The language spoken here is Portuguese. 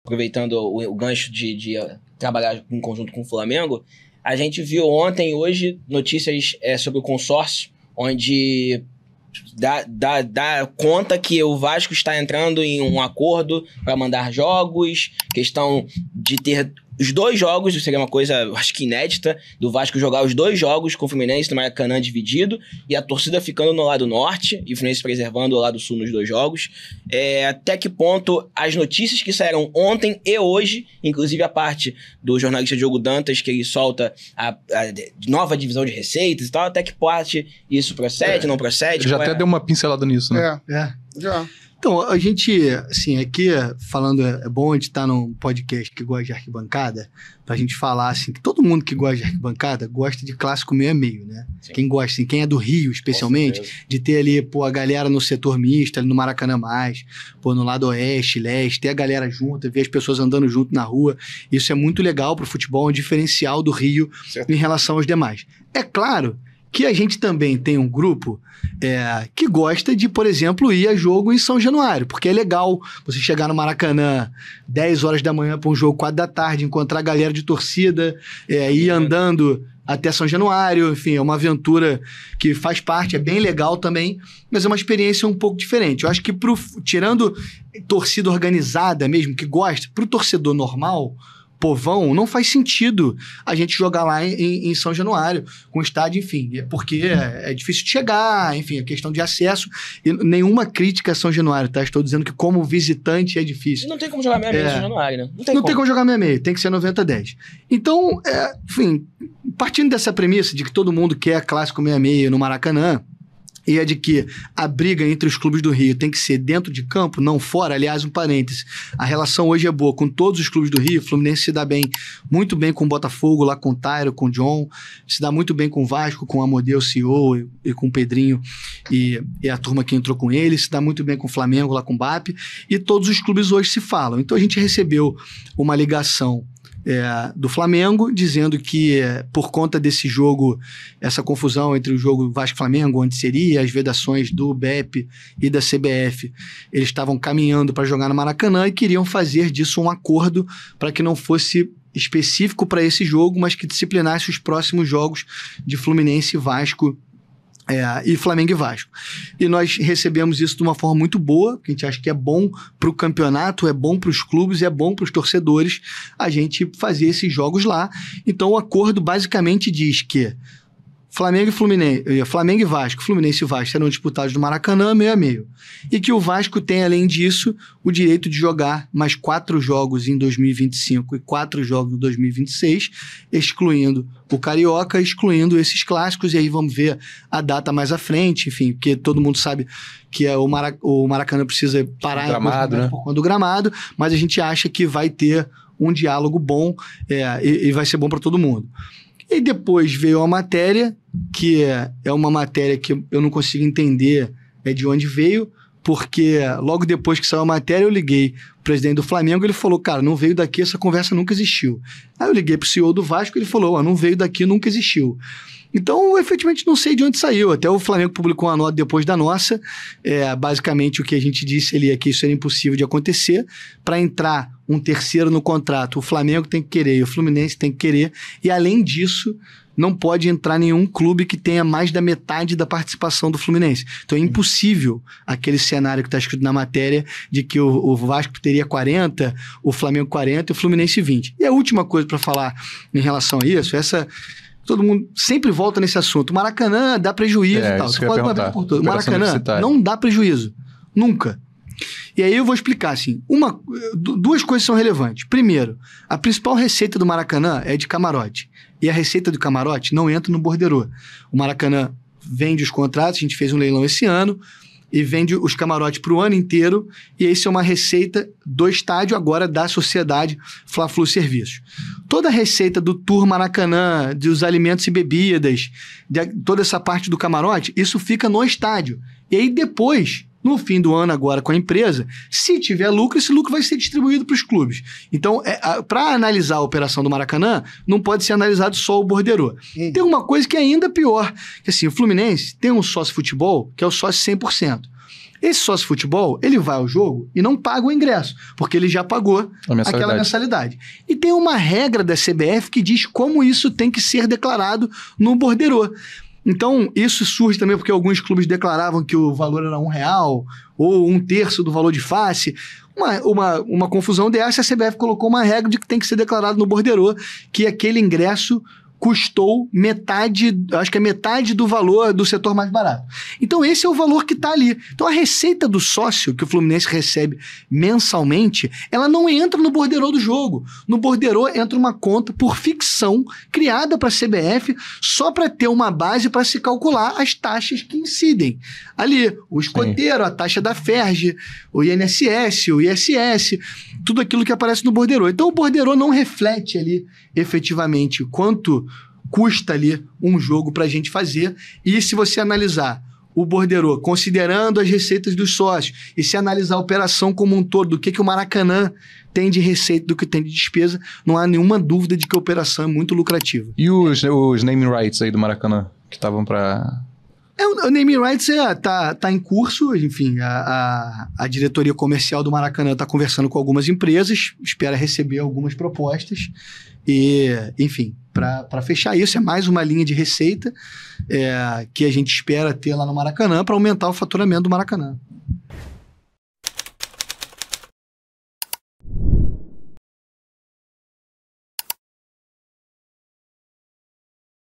aproveitando o gancho de trabalhar em conjunto com o Flamengo, a gente viu ontem e hoje notícias sobre o consórcio, onde dá conta que o Vasco está entrando em um acordo para mandar jogos, questão de ter os 2 jogos, isso seria uma coisa, acho que inédita, do Vasco jogar os 2 jogos com o Fluminense no Maracanã dividido, e a torcida ficando no lado norte, e o Fluminense preservando o lado sul nos 2 jogos. Até que ponto as notícias que saíram ontem e hoje, inclusive a parte do jornalista Diogo Dantas, que ele solta a nova divisão de receitas e tal, até que parte isso procede, não procede? Ele já até deu uma pincelada nisso, né? Já. Então, a gente, assim, aqui falando, é bom a gente estar num podcast que gosta de arquibancada, pra gente falar, assim, que todo mundo que gosta de arquibancada gosta de clássico meio a meio, né? Sim. Quem gosta, assim, quem é do Rio, especialmente, de ter ali, a galera no setor misto, ali no Maracanã mais, no lado oeste, leste, ter a galera junto, ver as pessoas andando junto na rua, isso é muito legal pro futebol, é um diferencial do Rio em relação aos demais. É claro que a gente também tem um grupo que gosta de, por exemplo, ir a jogo em São Januário, porque é legal você chegar no Maracanã 10 horas da manhã para um jogo 4 da tarde, encontrar a galera de torcida, ir andando até São Januário, enfim, é uma aventura que faz parte, é bem legal também, mas é uma experiência um pouco diferente. Eu acho que tirando torcida organizada mesmo, que gosta, pro torcedor normal, povão, não faz sentido a gente jogar lá em São Januário, com estádio, enfim, porque é difícil de chegar, enfim, a questão de acesso, e nenhuma crítica a São Januário, tá? Estou dizendo que como visitante é difícil. Não tem como jogar meia-meia em São Januário, né? Não tem como jogar meia-meia, tem que ser 90-10. Então, enfim, partindo dessa premissa de que todo mundo quer clássico meia-meia no Maracanã, e é de que a briga entre os clubes do Rio tem que ser dentro de campo, não fora. Aliás, um parêntese, a relação hoje é boa com todos os clubes do Rio. O Fluminense se dá muito bem com o Botafogo, lá com o Tairo, com o John, se dá muito bem com o Vasco, com o Amodeu, CEO, e com o Pedrinho e a turma que entrou com ele, se dá muito bem com o Flamengo, lá com o BAP, e todos os clubes hoje se falam. Então a gente recebeu uma ligação do Flamengo, dizendo que por conta desse jogo, essa confusão entre o jogo Vasco-Flamengo, onde seria as vedações do BEP e da CBF, eles estavam caminhando para jogar no Maracanã e queriam fazer disso um acordo para que não fosse específico para esse jogo, mas que disciplinasse os próximos jogos de Fluminense e Vasco, e Flamengo e Vasco. E nós recebemos isso de uma forma muito boa, que a gente acha que é bom para o campeonato, é bom para os clubes, é bom para os torcedores a gente fazer esses jogos lá. Então o acordo basicamente diz que Flamengo e Vasco, Fluminense e Vasco serão disputados no Maracanã meio a meio. E que o Vasco tem, além disso, o direito de jogar mais 4 jogos em 2025 e 4 jogos em 2026, excluindo o Carioca, excluindo esses clássicos, e aí vamos ver a data mais à frente, enfim, porque todo mundo sabe que o Maracanã precisa parar gramado, né? Por conta do gramado, mas a gente acha que vai ter um diálogo bom e vai ser bom para todo mundo. E depois veio a matéria, que é uma matéria que eu não consigo entender de onde veio, porque logo depois que saiu a matéria eu liguei pro presidente do Flamengo, ele falou, cara, não veio daqui, essa conversa nunca existiu. Aí eu liguei pro CEO do Vasco, ele falou, não veio daqui, nunca existiu. Então, eu efetivamente não sei de onde saiu. Até o Flamengo publicou uma nota depois da nossa. Basicamente, o que a gente disse ali é que isso era impossível de acontecer. Para entrar um terceiro no contrato, o Flamengo tem que querer e o Fluminense tem que querer. E, além disso, não pode entrar nenhum clube que tenha mais da metade da participação do Fluminense. Então, é impossível aquele cenário que está escrito na matéria de que o Vasco teria 40, o Flamengo 40 e o Fluminense 20. E a última coisa para falar em relação a isso, todo mundo sempre volta nesse assunto. O Maracanã dá prejuízo e tal. Você pode ver por tudo. O Maracanã não dá prejuízo. Nunca. E aí eu vou explicar, assim. Duas coisas são relevantes. Primeiro, a principal receita do Maracanã é de camarote. E a receita do camarote não entra no borderô. O Maracanã vende os contratos, a gente fez um leilão esse ano, e vende os camarotes para o ano inteiro, e isso é uma receita do estádio, agora da sociedade Fla-Flu Serviços. Toda a receita do Tour Maracanã, dos alimentos e bebidas, toda essa parte do camarote, isso fica no estádio. E aí depois, no fim do ano agora com a empresa, se tiver lucro, esse lucro vai ser distribuído para os clubes. Então, para analisar a operação do Maracanã, não pode ser analisado só o borderô. Tem uma coisa que é ainda pior, que assim, o Fluminense tem um sócio futebol, que é o sócio 100%. Esse sócio futebol, ele vai ao jogo e não paga o ingresso, porque ele já pagou aquela mensalidade. E tem uma regra da CBF que diz como isso tem que ser declarado no borderô. Então, isso surge também porque alguns clubes declaravam que o valor era R$1 ou 1/3 do valor de face. Uma confusão dessa, a CBF colocou uma regra de que tem que ser declarado no borderô, que aquele ingresso custou metade, acho que é metade do valor do setor mais barato. Então esse é o valor que está ali. Então a receita do sócio que o Fluminense recebe mensalmente, ela não entra no borderô do jogo. No borderô entra uma conta por ficção criada para a CBF só para ter uma base para se calcular as taxas que incidem. Ali, o escoteiro, a taxa da FERJ, o INSS, o ISS, tudo aquilo que aparece no borderô. Então o borderô não reflete ali efetivamente quanto custa ali um jogo para a gente fazer. E se você analisar o borderô, considerando as receitas dos sócios, e se analisar a operação como um todo, do que o Maracanã tem de receita, do que tem de despesa, não há nenhuma dúvida de que a operação é muito lucrativa. E os naming rights aí do Maracanã, que estavam para... O naming rights tá em curso, enfim, a diretoria comercial do Maracanã está conversando com algumas empresas, espera receber algumas propostas e, enfim, para fechar isso, é mais uma linha de receita que a gente espera ter lá no Maracanã para aumentar o faturamento do Maracanã.